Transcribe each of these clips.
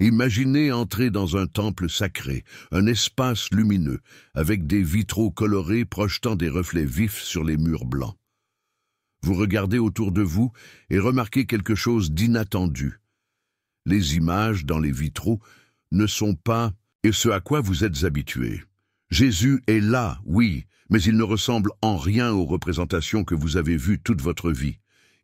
Imaginez entrer dans un temple sacré, un espace lumineux, avec des vitraux colorés projetant des reflets vifs sur les murs blancs. Vous regardez autour de vous et remarquez quelque chose d'inattendu. Les images dans les vitraux ne sont pas ce à quoi vous êtes habitués. Jésus est là, oui, mais il ne ressemble en rien aux représentations que vous avez vues toute votre vie.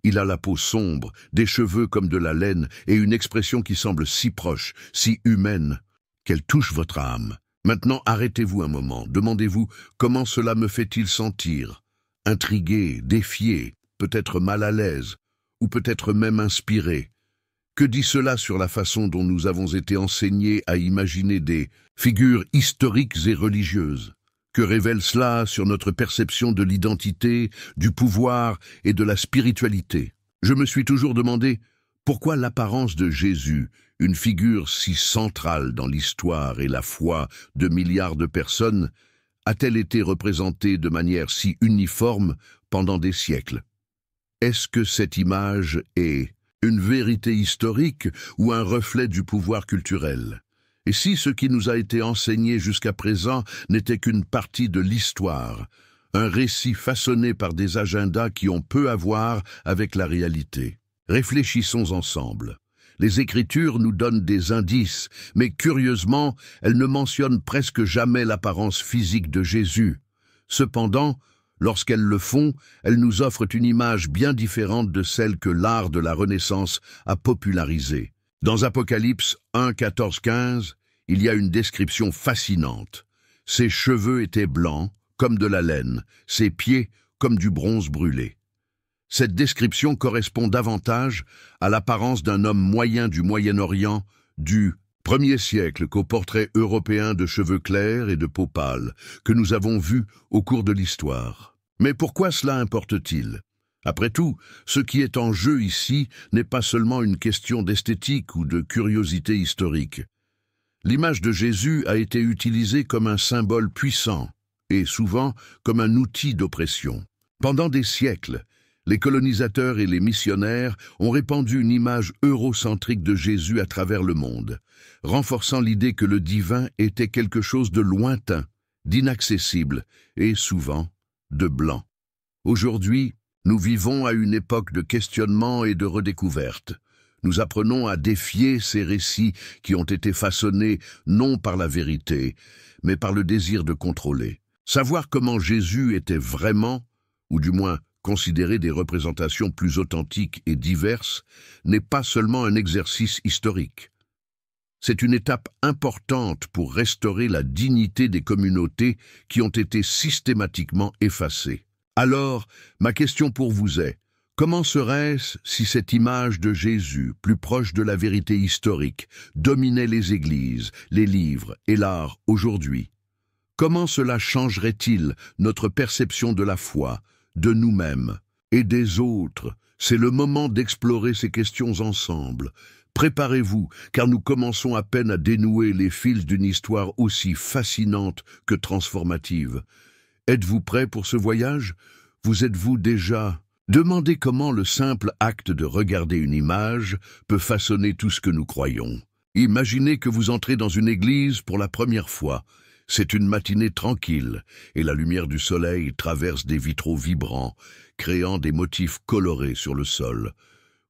Il a la peau sombre, des cheveux comme de la laine et une expression qui semble si proche, si humaine, qu'elle touche votre âme. Maintenant, arrêtez-vous un moment, demandez-vous comment cela me fait-il sentir? Intrigué, défié, peut-être mal à l'aise, ou peut-être même inspiré. Que dit cela sur la façon dont nous avons été enseignés à imaginer des figures historiques et religieuses? Que révèle cela sur notre perception de l'identité, du pouvoir et de la spiritualité? Je me suis toujours demandé pourquoi l'apparence de Jésus, une figure si centrale dans l'histoire et la foi de milliards de personnes, a-t-elle été représentée de manière si uniforme pendant des siècles? Est-ce que cette image est une vérité historique ou un reflet du pouvoir culturel? Et si ce qui nous a été enseigné jusqu'à présent n'était qu'une partie de l'histoire, un récit façonné par des agendas qui ont peu à voir avec la réalité? Réfléchissons ensemble. Les Écritures nous donnent des indices, mais curieusement, elles ne mentionnent presque jamais l'apparence physique de Jésus. Cependant, lorsqu'elles le font, elles nous offrent une image bien différente de celle que l'art de la Renaissance a popularisée. Dans Apocalypse 1, 14, 15, il y a une description fascinante. Ses cheveux étaient blancs, comme de la laine, ses pieds comme du bronze brûlé. Cette description correspond davantage à l'apparence d'un homme moyen du Moyen-Orient du 1er siècle qu'au portrait européen de cheveux clairs et de peau pâle que nous avons vu au cours de l'histoire. Mais pourquoi cela importe-t-il? Après tout, ce qui est en jeu ici n'est pas seulement une question d'esthétique ou de curiosité historique. L'image de Jésus a été utilisée comme un symbole puissant et souvent comme un outil d'oppression. Pendant des siècles, les colonisateurs et les missionnaires ont répandu une image eurocentrique de Jésus à travers le monde, renforçant l'idée que le divin était quelque chose de lointain, d'inaccessible et souvent de blanc. Aujourd'hui, nous vivons à une époque de questionnement et de redécouverte. Nous apprenons à défier ces récits qui ont été façonnés non par la vérité, mais par le désir de contrôler. Savoir comment Jésus était vraiment, ou du moins considérer des représentations plus authentiques et diverses, n'est pas seulement un exercice historique. C'est une étape importante pour restaurer la dignité des communautés qui ont été systématiquement effacées. Alors, ma question pour vous est, comment serait-ce si cette image de Jésus, plus proche de la vérité historique, dominait les églises, les livres et l'art aujourd'hui? Comment cela changerait-il notre perception de la foi, de nous-mêmes et des autres? C'est le moment d'explorer ces questions ensemble. Préparez-vous, car nous commençons à peine à dénouer les fils d'une histoire aussi fascinante que transformative. Êtes-vous prêts pour ce voyage? Vous êtes-vous déjà demandé comment le simple acte de regarder une image peut façonner tout ce que nous croyons? Imaginez que vous entrez dans une église pour la première fois. C'est une matinée tranquille, et la lumière du soleil traverse des vitraux vibrants, créant des motifs colorés sur le sol.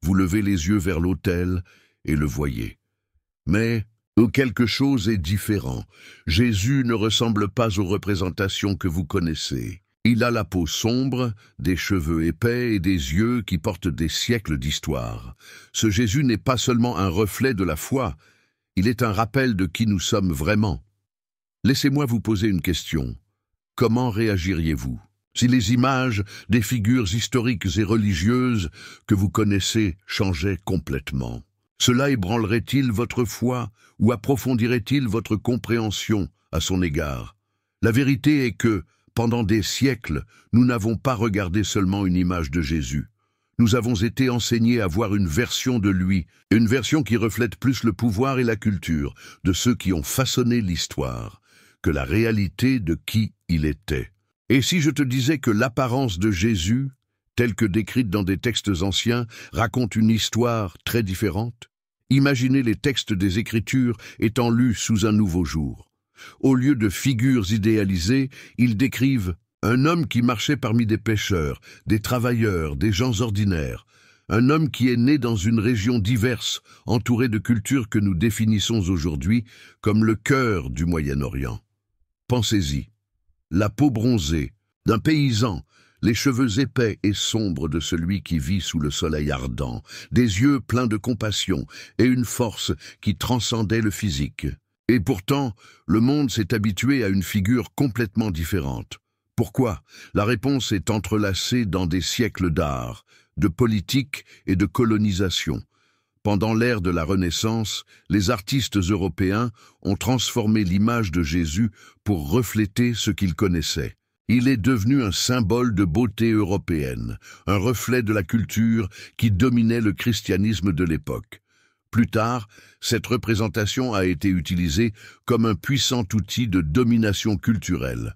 Vous levez les yeux vers l'autel et le voyez. Mais quelque chose est différent. Jésus ne ressemble pas aux représentations que vous connaissez. Il a la peau sombre, des cheveux épais et des yeux qui portent des siècles d'histoire. Ce Jésus n'est pas seulement un reflet de la foi, il est un rappel de qui nous sommes vraiment. Laissez-moi vous poser une question. Comment réagiriez-vous si les images des figures historiques et religieuses que vous connaissez changeaient complètement? Cela ébranlerait-il votre foi ou approfondirait-il votre compréhension à son égard? La vérité est que, pendant des siècles, nous n'avons pas regardé seulement une image de Jésus. Nous avons été enseignés à voir une version de lui, une version qui reflète plus le pouvoir et la culture de ceux qui ont façonné l'histoire, que la réalité de qui il était. Et si je te disais que l'apparence de Jésus, telle que décrite dans des textes anciens, raconte une histoire très différente? Imaginez les textes des Écritures étant lus sous un nouveau jour. Au lieu de figures idéalisées, ils décrivent un homme qui marchait parmi des pêcheurs, des travailleurs, des gens ordinaires, un homme qui est né dans une région diverse, entouré de cultures que nous définissons aujourd'hui comme le cœur du Moyen-Orient. Pensez-y, la peau bronzée d'un paysan, les cheveux épais et sombres de celui qui vit sous le soleil ardent, des yeux pleins de compassion et une force qui transcendait le physique. Et pourtant, le monde s'est habitué à une figure complètement différente. Pourquoi? La réponse est entrelacée dans des siècles d'art, de politique et de colonisation. Pendant l'ère de la Renaissance, les artistes européens ont transformé l'image de Jésus pour refléter ce qu'ils connaissaient. Il est devenu un symbole de beauté européenne, un reflet de la culture qui dominait le christianisme de l'époque. Plus tard, cette représentation a été utilisée comme un puissant outil de domination culturelle.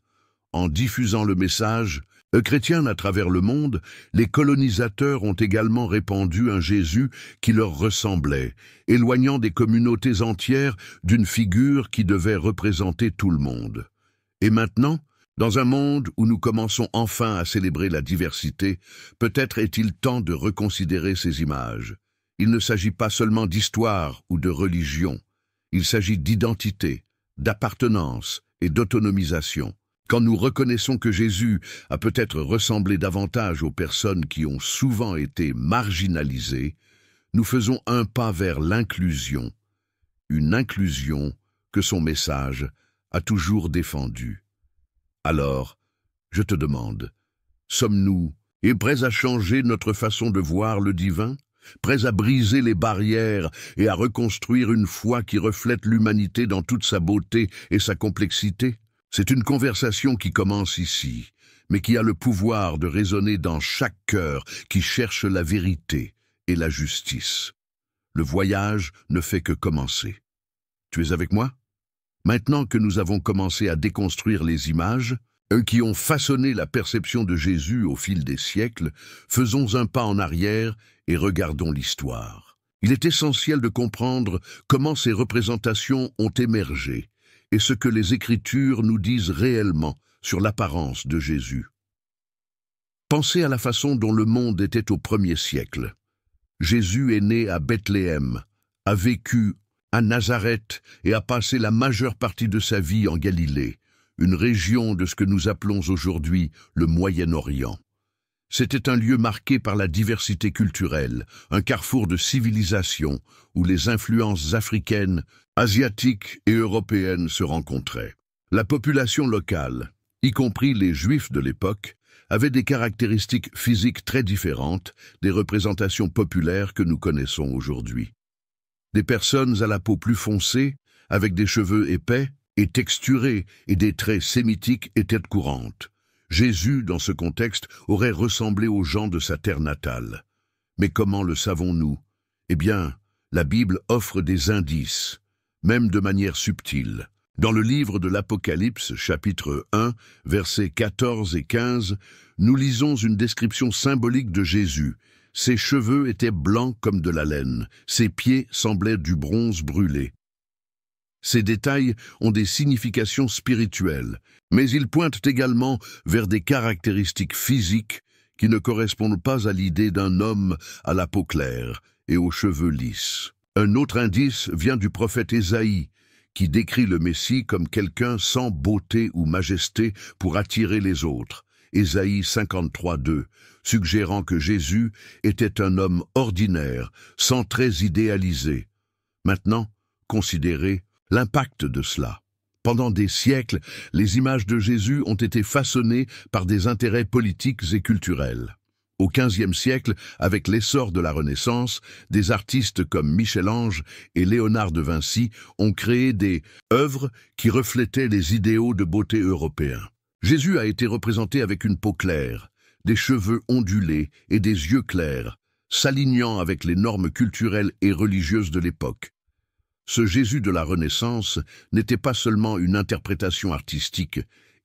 En diffusant le message chrétien à travers le monde, les colonisateurs ont également répandu un Jésus qui leur ressemblait, éloignant des communautés entières d'une figure qui devait représenter tout le monde. Et maintenant, dans un monde où nous commençons enfin à célébrer la diversité, peut-être est-il temps de reconsidérer ces images. Il ne s'agit pas seulement d'histoire ou de religion, il s'agit d'identité, d'appartenance et d'autonomisation. Quand nous reconnaissons que Jésus a peut-être ressemblé davantage aux personnes qui ont souvent été marginalisées, nous faisons un pas vers l'inclusion, une inclusion que son message a toujours défendue. Alors, je te demande, sommes-nous prêts à changer notre façon de voir le divin, prêts à briser les barrières et à reconstruire une foi qui reflète l'humanité dans toute sa beauté et sa complexité? C'est une conversation qui commence ici, mais qui a le pouvoir de résonner dans chaque cœur qui cherche la vérité et la justice. Le voyage ne fait que commencer. Tu es avec moi? Maintenant que nous avons commencé à déconstruire les images, qui ont façonné la perception de Jésus au fil des siècles, faisons un pas en arrière et regardons l'histoire. Il est essentiel de comprendre comment ces représentations ont émergé et ce que les Écritures nous disent réellement sur l'apparence de Jésus. Pensez à la façon dont le monde était au 1er siècle. Jésus est né à Bethléem, a vécu à Nazareth et a passé la majeure partie de sa vie en Galilée, une région de ce que nous appelons aujourd'hui le Moyen-Orient. C'était un lieu marqué par la diversité culturelle, un carrefour de civilisation où les influences africaines, asiatiques et européennes se rencontraient. La population locale, y compris les Juifs de l'époque, avait des caractéristiques physiques très différentes des représentations populaires que nous connaissons aujourd'hui. Des personnes à la peau plus foncée, avec des cheveux épais et texturés et des traits sémitiques étaient courantes. Jésus, dans ce contexte, aurait ressemblé aux gens de sa terre natale. Mais comment le savons-nous? Eh bien, la Bible offre des indices, même de manière subtile. Dans le livre de l'Apocalypse, chapitre 1, versets 14 et 15, nous lisons une description symbolique de Jésus. Ses cheveux étaient blancs comme de la laine, ses pieds semblaient du bronze brûlé. Ces détails ont des significations spirituelles, mais ils pointent également vers des caractéristiques physiques qui ne correspondent pas à l'idée d'un homme à la peau claire et aux cheveux lisses. Un autre indice vient du prophète Ésaïe, qui décrit le Messie comme quelqu'un sans beauté ou majesté pour attirer les autres. Ésaïe 53:2, suggérant que Jésus était un homme ordinaire, sans traits idéalisés. Maintenant, considérez l'impact de cela. Pendant des siècles, les images de Jésus ont été façonnées par des intérêts politiques et culturels. Au XVe siècle, avec l'essor de la Renaissance, des artistes comme Michel-Ange et Léonard de Vinci ont créé des œuvres qui reflétaient les idéaux de beauté européens. Jésus a été représenté avec une peau claire, des cheveux ondulés et des yeux clairs, s'alignant avec les normes culturelles et religieuses de l'époque. Ce Jésus de la Renaissance n'était pas seulement une interprétation artistique,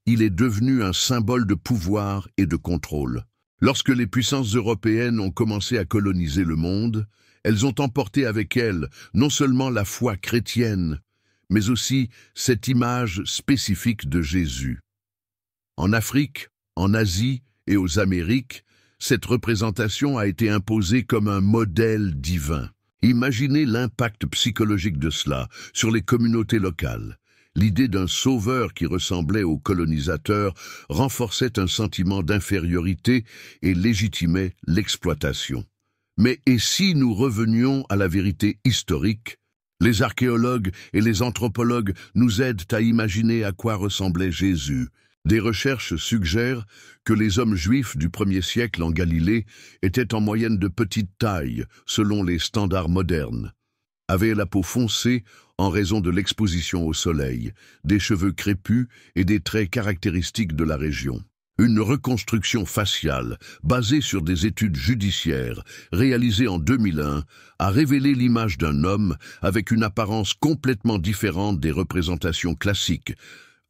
il est devenu un symbole de pouvoir et de contrôle. Lorsque les puissances européennes ont commencé à coloniser le monde, Elles ont emporté avec elles non seulement la foi chrétienne, mais aussi cette image spécifique de Jésus. En Afrique, en Asie et aux Amériques, cette représentation a été imposée comme un modèle divin. Imaginez l'impact psychologique de cela sur les communautés locales. L'idée d'un sauveur qui ressemblait aux colonisateurs renforçait un sentiment d'infériorité et légitimait l'exploitation. Mais et si nous revenions à la vérité historique? Les archéologues et les anthropologues nous aident à imaginer à quoi ressemblait Jésus. Des recherches suggèrent que les hommes juifs du 1er siècle en Galilée étaient en moyenne de petite taille, selon les standards modernes. Avaient la peau foncée en raison de l'exposition au soleil, des cheveux crépus et des traits caractéristiques de la région. Une reconstruction faciale, basée sur des études judiciaires, réalisée en 2001, a révélé l'image d'un homme avec une apparence complètement différente des représentations classiques.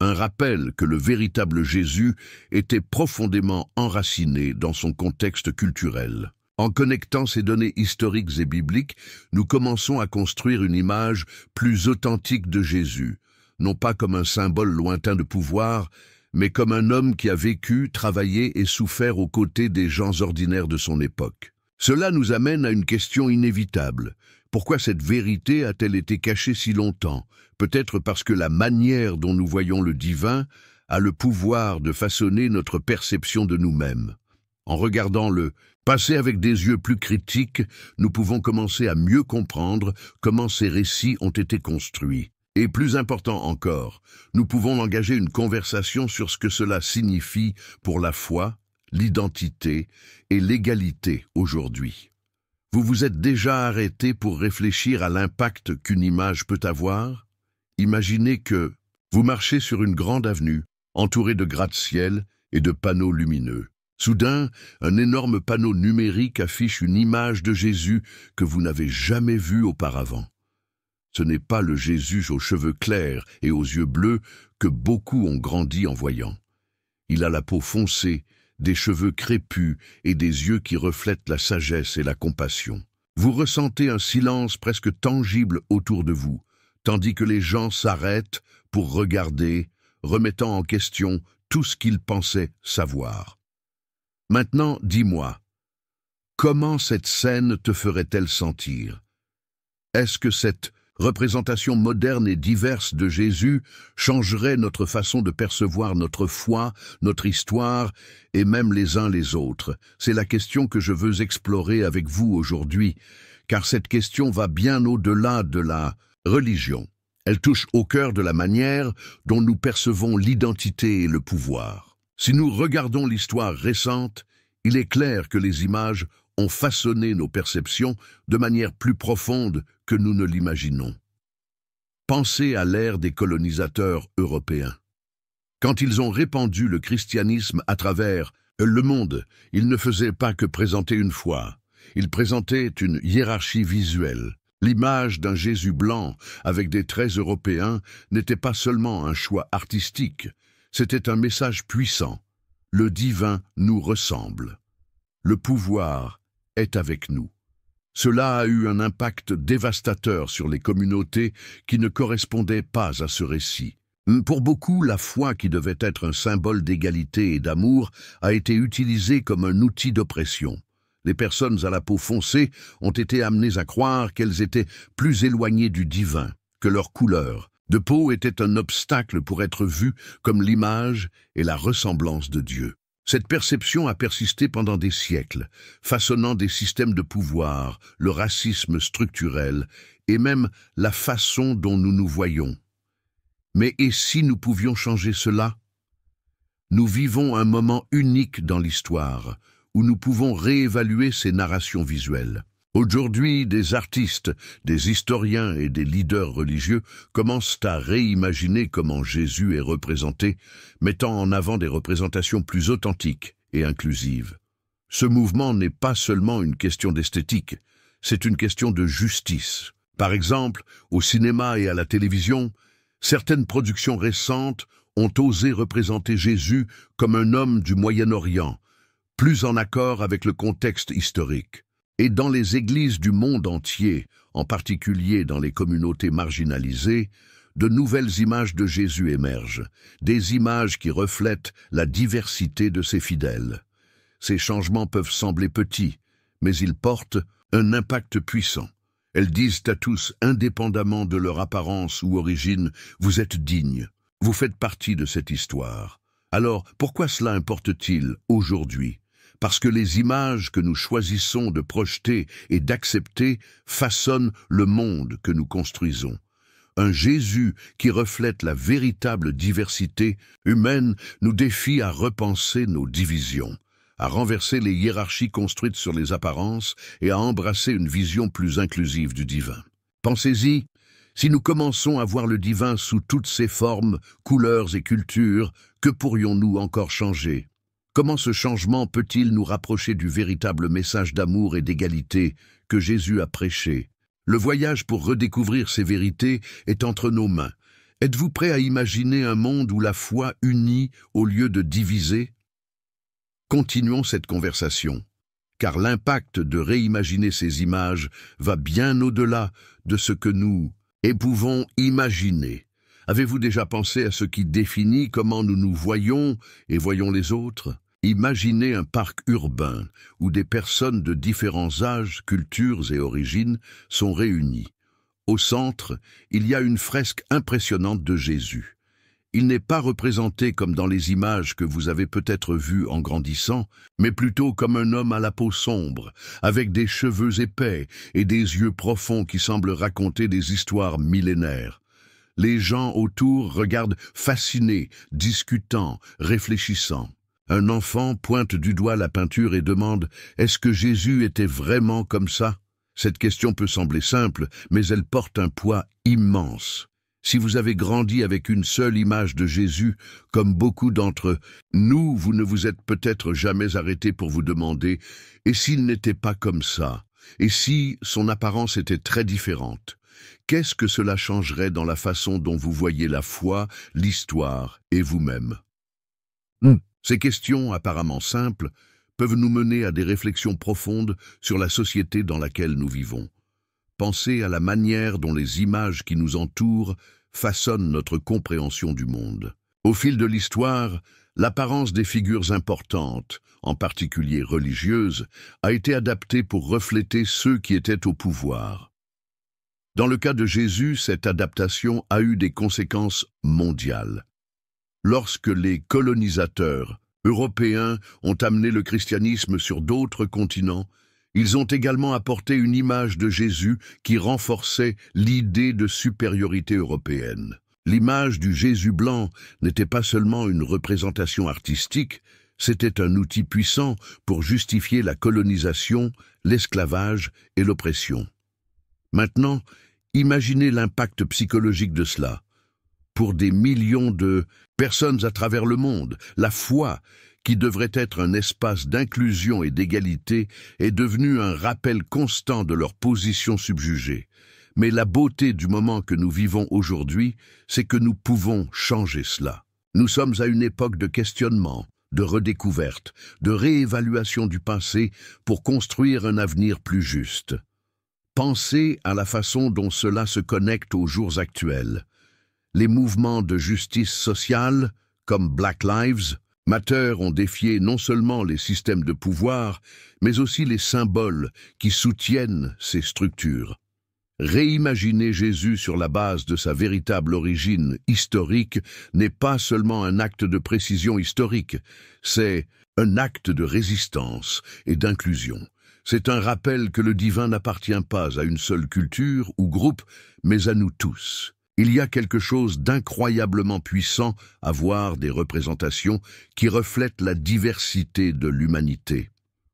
Un rappel que le véritable Jésus était profondément enraciné dans son contexte culturel. En connectant ces données historiques et bibliques, nous commençons à construire une image plus authentique de Jésus, non pas comme un symbole lointain de pouvoir, mais comme un homme qui a vécu, travaillé et souffert aux côtés des gens ordinaires de son époque. Cela nous amène à une question inévitable. Pourquoi cette vérité a-t-elle été cachée si longtemps? Peut-être parce que la manière dont nous voyons le divin a le pouvoir de façonner notre perception de nous-mêmes. En regardant le passé avec des yeux plus critiques, nous pouvons commencer à mieux comprendre comment ces récits ont été construits. Et plus important encore, nous pouvons engager une conversation sur ce que cela signifie pour la foi, l'identité et l'égalité aujourd'hui. Vous vous êtes déjà arrêté pour réfléchir à l'impact qu'une image peut avoir? Imaginez que vous marchez sur une grande avenue, entourée de gratte-ciel et de panneaux lumineux. Soudain, un énorme panneau numérique affiche une image de Jésus que vous n'avez jamais vue auparavant. Ce n'est pas le Jésus aux cheveux clairs et aux yeux bleus que beaucoup ont grandi en voyant. Il a la peau foncée, des cheveux crépus et des yeux qui reflètent la sagesse et la compassion. Vous ressentez un silence presque tangible autour de vous, tandis que les gens s'arrêtent pour regarder, remettant en question tout ce qu'ils pensaient savoir. Maintenant, dis-moi, comment cette scène te ferait-elle sentir? Est-ce que cette représentation moderne et diverse de Jésus changerait notre façon de percevoir notre foi, notre histoire et même les uns les autres? C'est la question que je veux explorer avec vous aujourd'hui, car cette question va bien au-delà de la religion. Elle touche au cœur de la manière dont nous percevons l'identité et le pouvoir. Si nous regardons l'histoire récente, il est clair que les images ont façonné nos perceptions de manière plus profonde que nous ne l'imaginons. Pensez à l'ère des colonisateurs européens. Quand ils ont répandu le christianisme à travers le monde, ils ne faisaient pas que présenter une foi. Ils présentaient une hiérarchie visuelle. L'image d'un Jésus blanc avec des traits européens n'était pas seulement un choix artistique, c'était un message puissant. Le divin nous ressemble. Le pouvoir est avec nous. Cela a eu un impact dévastateur sur les communautés qui ne correspondaient pas à ce récit. Pour beaucoup, la foi qui devait être un symbole d'égalité et d'amour a été utilisée comme un outil d'oppression. Les personnes à la peau foncée ont été amenées à croire qu'elles étaient plus éloignées du divin, que leur couleur de peau était un obstacle pour être vues comme l'image et la ressemblance de Dieu. Cette perception a persisté pendant des siècles, façonnant des systèmes de pouvoir, le racisme structurel et même la façon dont nous nous voyons. Mais et si nous pouvions changer cela? Nous vivons un moment unique dans l'histoire, où nous pouvons réévaluer ces narrations visuelles. Aujourd'hui, des artistes, des historiens et des leaders religieux commencent à réimaginer comment Jésus est représenté, mettant en avant des représentations plus authentiques et inclusives. Ce mouvement n'est pas seulement une question d'esthétique, c'est une question de justice. Par exemple, au cinéma et à la télévision, certaines productions récentes ont osé représenter Jésus comme un homme du Moyen-Orient, plus en accord avec le contexte historique. Et dans les églises du monde entier, en particulier dans les communautés marginalisées, de nouvelles images de Jésus émergent, des images qui reflètent la diversité de ses fidèles. Ces changements peuvent sembler petits, mais ils portent un impact puissant. Elles disent à tous, indépendamment de leur apparence ou origine, vous êtes dignes, vous faites partie de cette histoire. Alors, pourquoi cela importe-t-il aujourd'hui ? Parce que les images que nous choisissons de projeter et d'accepter façonnent le monde que nous construisons. Un Jésus qui reflète la véritable diversité humaine nous défie à repenser nos divisions, à renverser les hiérarchies construites sur les apparences et à embrasser une vision plus inclusive du divin. Pensez-y, si nous commençons à voir le divin sous toutes ses formes, couleurs et cultures, que pourrions-nous encore changer ? Comment ce changement peut-il nous rapprocher du véritable message d'amour et d'égalité que Jésus a prêché ? Le voyage pour redécouvrir ces vérités est entre nos mains. Êtes-vous prêt à imaginer un monde où la foi unit au lieu de diviser ? Continuons cette conversation, car l'impact de réimaginer ces images va bien au-delà de ce que nous pouvons imaginer. Avez-vous déjà pensé à ce qui définit comment nous nous voyons et voyons les autres ? Imaginez un parc urbain où des personnes de différents âges, cultures et origines sont réunies. Au centre, il y a une fresque impressionnante de Jésus. Il n'est pas représenté comme dans les images que vous avez peut-être vues en grandissant, mais plutôt comme un homme à la peau sombre, avec des cheveux épais et des yeux profonds qui semblent raconter des histoires millénaires. Les gens autour regardent fascinés, discutant, réfléchissant. Un enfant pointe du doigt la peinture et demande « Est-ce que Jésus était vraiment comme ça ?» Cette question peut sembler simple, mais elle porte un poids immense. Si vous avez grandi avec une seule image de Jésus, comme beaucoup d'entre nous, vous ne vous êtes peut-être jamais arrêté pour vous demander « Et s'il n'était pas comme ça ? Et si son apparence était très différente ? Qu'est-ce que cela changerait dans la façon dont vous voyez la foi, l'histoire et vous-même ?» Ces questions, apparemment simples, peuvent nous mener à des réflexions profondes sur la société dans laquelle nous vivons. Pensez à la manière dont les images qui nous entourent façonnent notre compréhension du monde. Au fil de l'histoire, l'apparence des figures importantes, en particulier religieuses, a été adaptée pour refléter ceux qui étaient au pouvoir. Dans le cas de Jésus, cette adaptation a eu des conséquences mondiales. Lorsque les colonisateurs européens ont amené le christianisme sur d'autres continents, ils ont également apporté une image de Jésus qui renforçait l'idée de supériorité européenne. L'image du Jésus blanc n'était pas seulement une représentation artistique, c'était un outil puissant pour justifier la colonisation, l'esclavage et l'oppression. Maintenant, imaginez l'impact psychologique de cela. Pour des millions de personnes à travers le monde, la foi, qui devrait être un espace d'inclusion et d'égalité, est devenue un rappel constant de leur position subjugée. Mais la beauté du moment que nous vivons aujourd'hui, c'est que nous pouvons changer cela. Nous sommes à une époque de questionnement, de redécouverte, de réévaluation du passé pour construire un avenir plus juste. Pensez à la façon dont cela se connecte aux jours actuels. Les mouvements de justice sociale, comme Black Lives Matter, ont défié non seulement les systèmes de pouvoir, mais aussi les symboles qui soutiennent ces structures. Réimaginer Jésus sur la base de sa véritable origine historique n'est pas seulement un acte de précision historique, c'est un acte de résistance et d'inclusion. C'est un rappel que le divin n'appartient pas à une seule culture ou groupe, mais à nous tous. Il y a quelque chose d'incroyablement puissant à voir des représentations qui reflètent la diversité de l'humanité.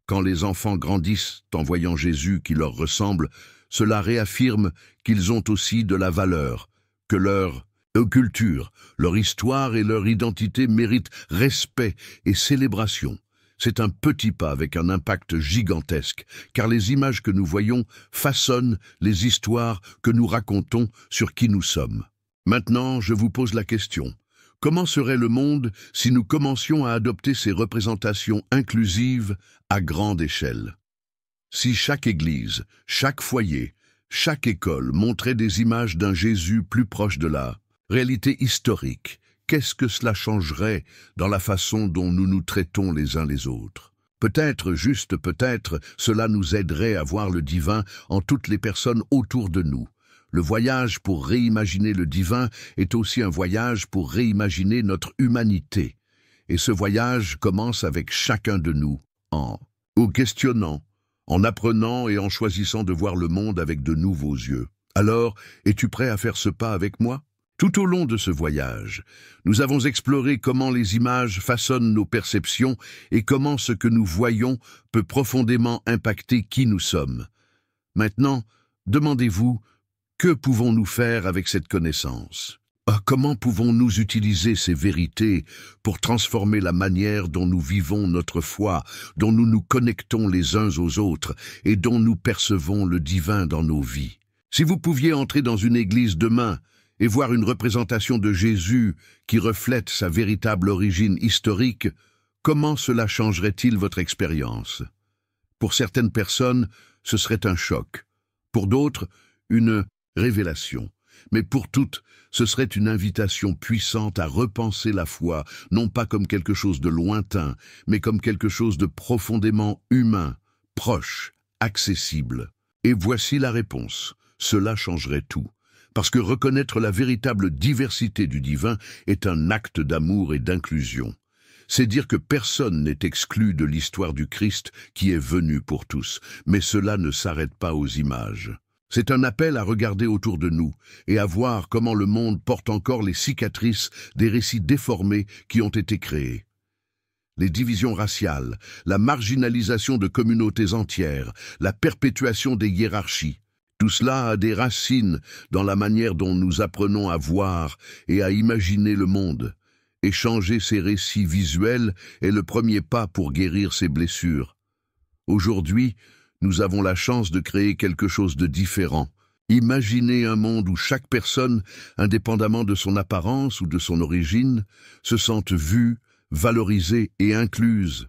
Quand les enfants grandissent en voyant Jésus qui leur ressemble, cela réaffirme qu'ils ont aussi de la valeur, que leur culture, leur histoire et leur identité méritent respect et célébration. C'est un petit pas avec un impact gigantesque, car les images que nous voyons façonnent les histoires que nous racontons sur qui nous sommes. Maintenant, je vous pose la question. Comment serait le monde si nous commencions à adopter ces représentations inclusives à grande échelle ? Si chaque église, chaque foyer, chaque école montrait des images d'un Jésus plus proche de la réalité historique, qu'est-ce que cela changerait dans la façon dont nous nous traitons les uns les autres? Peut-être, juste peut-être, cela nous aiderait à voir le divin en toutes les personnes autour de nous. Le voyage pour réimaginer le divin est aussi un voyage pour réimaginer notre humanité. Et ce voyage commence avec chacun de nous, en questionnant, en apprenant et en choisissant de voir le monde avec de nouveaux yeux. Alors, es-tu prêt à faire ce pas avec moi? Tout au long de ce voyage, nous avons exploré comment les images façonnent nos perceptions et comment ce que nous voyons peut profondément impacter qui nous sommes. Maintenant, demandez-vous, que pouvons-nous faire avec cette connaissance? Comment pouvons-nous utiliser ces vérités pour transformer la manière dont nous vivons notre foi, dont nous nous connectons les uns aux autres et dont nous percevons le divin dans nos vies? Si vous pouviez entrer dans une église demain et voir une représentation de Jésus qui reflète sa véritable origine historique, comment cela changerait-il votre expérience? Pour certaines personnes, ce serait un choc. Pour d'autres, une révélation. Mais pour toutes, ce serait une invitation puissante à repenser la foi, non pas comme quelque chose de lointain, mais comme quelque chose de profondément humain, proche, accessible. Et voici la réponse. Cela changerait tout. Parce que reconnaître la véritable diversité du divin est un acte d'amour et d'inclusion. C'est dire que personne n'est exclu de l'histoire du Christ qui est venu pour tous, mais cela ne s'arrête pas aux images. C'est un appel à regarder autour de nous et à voir comment le monde porte encore les cicatrices des récits déformés qui ont été créés. Les divisions raciales, la marginalisation de communautés entières, la perpétuation des hiérarchies, tout cela a des racines dans la manière dont nous apprenons à voir et à imaginer le monde. Échanger ces récits visuels est le premier pas pour guérir ces blessures. Aujourd'hui, nous avons la chance de créer quelque chose de différent. Imaginez un monde où chaque personne, indépendamment de son apparence ou de son origine, se sente vue, valorisée et incluse.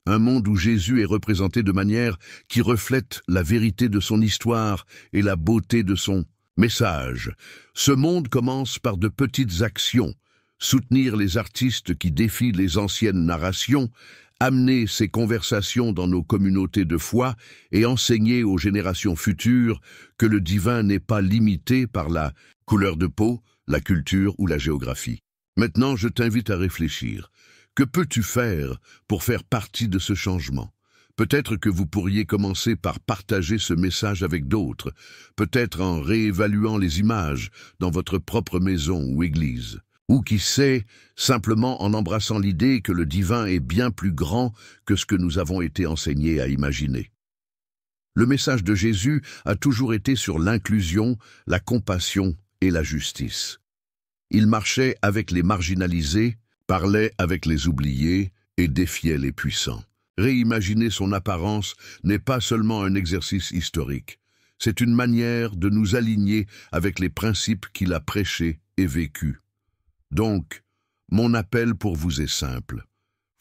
Un monde où Jésus est représenté de manière qui reflète la vérité de son histoire et la beauté de son message. Ce monde commence par de petites actions. Soutenir les artistes qui défient les anciennes narrations, amener ces conversations dans nos communautés de foi et enseigner aux générations futures que le divin n'est pas limité par la couleur de peau, la culture ou la géographie. Maintenant, je t'invite à réfléchir. Que peux-tu faire pour faire partie de ce changement? Peut-être que vous pourriez commencer par partager ce message avec d'autres, peut-être en réévaluant les images dans votre propre maison ou église. Ou qui sait, simplement en embrassant l'idée que le divin est bien plus grand que ce que nous avons été enseignés à imaginer. Le message de Jésus a toujours été sur l'inclusion, la compassion et la justice. Il marchait avec les marginalisés, parlait avec les oubliés et défiait les puissants. Réimaginer son apparence n'est pas seulement un exercice historique, c'est une manière de nous aligner avec les principes qu'il a prêchés et vécus. Donc, mon appel pour vous est simple.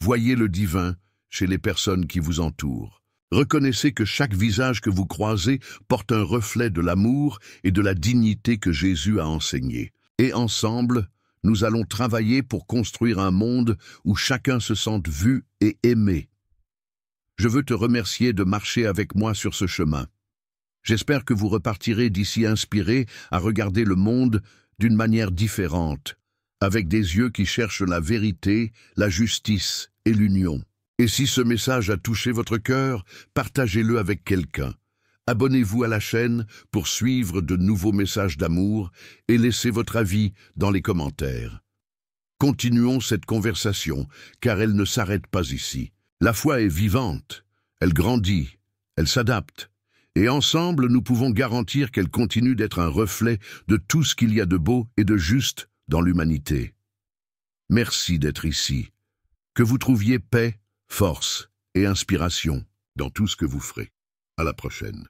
Voyez le divin chez les personnes qui vous entourent. Reconnaissez que chaque visage que vous croisez porte un reflet de l'amour et de la dignité que Jésus a enseigné. Et ensemble, nous allons travailler pour construire un monde où chacun se sente vu et aimé. Je veux te remercier de marcher avec moi sur ce chemin. J'espère que vous repartirez d'ici inspirés à regarder le monde d'une manière différente, avec des yeux qui cherchent la vérité, la justice et l'union. Et si ce message a touché votre cœur, partagez-le avec quelqu'un. Abonnez-vous à la chaîne pour suivre de nouveaux messages d'amour et laissez votre avis dans les commentaires. Continuons cette conversation, car elle ne s'arrête pas ici. La foi est vivante, elle grandit, elle s'adapte, et ensemble nous pouvons garantir qu'elle continue d'être un reflet de tout ce qu'il y a de beau et de juste dans l'humanité. Merci d'être ici. Que vous trouviez paix, force et inspiration dans tout ce que vous ferez. À la prochaine.